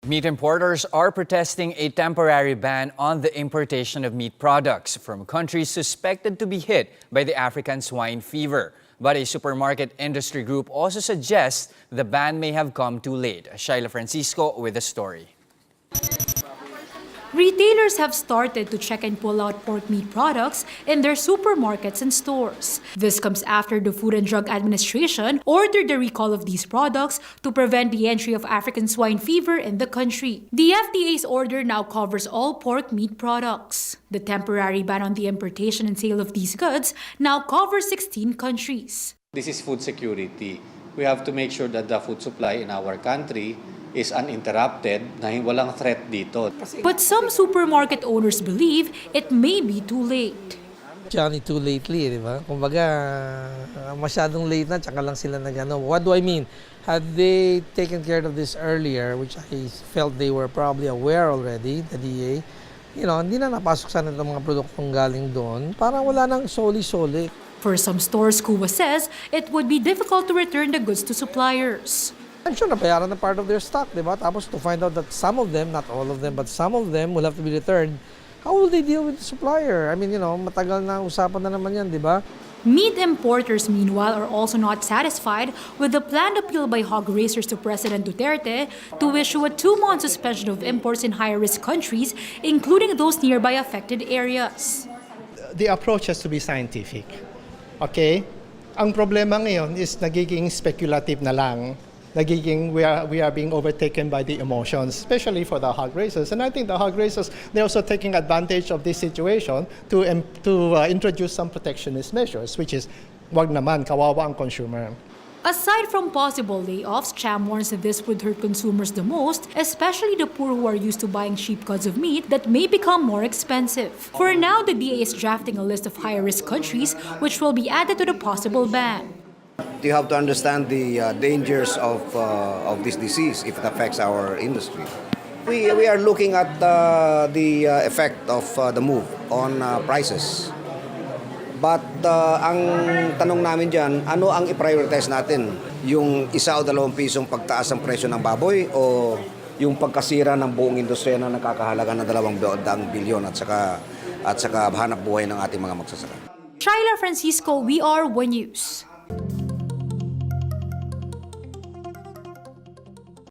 Meat importers are protesting a temporary ban on the importation of meat products from countries suspected to be hit by the African swine fever. But a supermarket industry group also suggests the ban may have come too late. Shaila Francisco with the story. Retailers have started to check and pull out pork meat products in their supermarkets and stores. This comes after the Food and Drug Administration ordered the recall of these products to prevent the entry of African swine fever in the country. The FDA's order now covers all pork meat products. The temporary ban on the importation and sale of these goods now covers 16 countries. This is food security. We have to make sure that the food supply in our country is uninterrupted, na walang threat dito. But some supermarket owners believe it may be too late. Johnny too lately, di ba? Kumbaga, masyadong late na, tsaka lang sila nag-ano. What do I mean? Had they taken care of this earlier, which I felt they were probably aware already, the DA, hindi na napasok sana itong mga produktong galing doon. Parang wala nang soli-soli. For some stores, Kuwa says, it would be difficult to return the goods to suppliers. I'm sure nabayaran na part of their stock, di ba? Tapos to find out that some of them, not all of them, but some of them will have to be returned, how will they deal with the supplier? I mean, matagal na usapan na naman yan, di ba? Meat importers, meanwhile, are also not satisfied with the planned appeal by hog raisers to President Duterte to issue a 2-month suspension of imports in high-risk countries, including those nearby affected areas. The approach has to be scientific. Okay? Ang problema ngayon is nagiging speculative na lang. We are being overtaken by the emotions, especially for the hog raisers. And I think the hog raisers, they're also taking advantage of this situation to introduce some protectionist measures, which is, wag naman, kawawa ang consumer. Aside from possible layoffs, Cham warns that this would hurt consumers the most, especially the poor who are used to buying cheap cuts of meat that may become more expensive. For now, the DA is drafting a list of high-risk countries, which will be added to the possible ban. You have to understand the dangers of this disease if it affects our industry. We are looking at the effect of the move on prices. But ang tanong namin dyan, ano ang i-prioritize natin? Yung 1 o 2 pisong pagtaas ng presyo ng baboy o yung pagkasira ng buong industriya na nakakahalaga ng 2 bilyon at saka hanap buhay ng ating mga magsasaka? Shaila Francisco, We Are One News.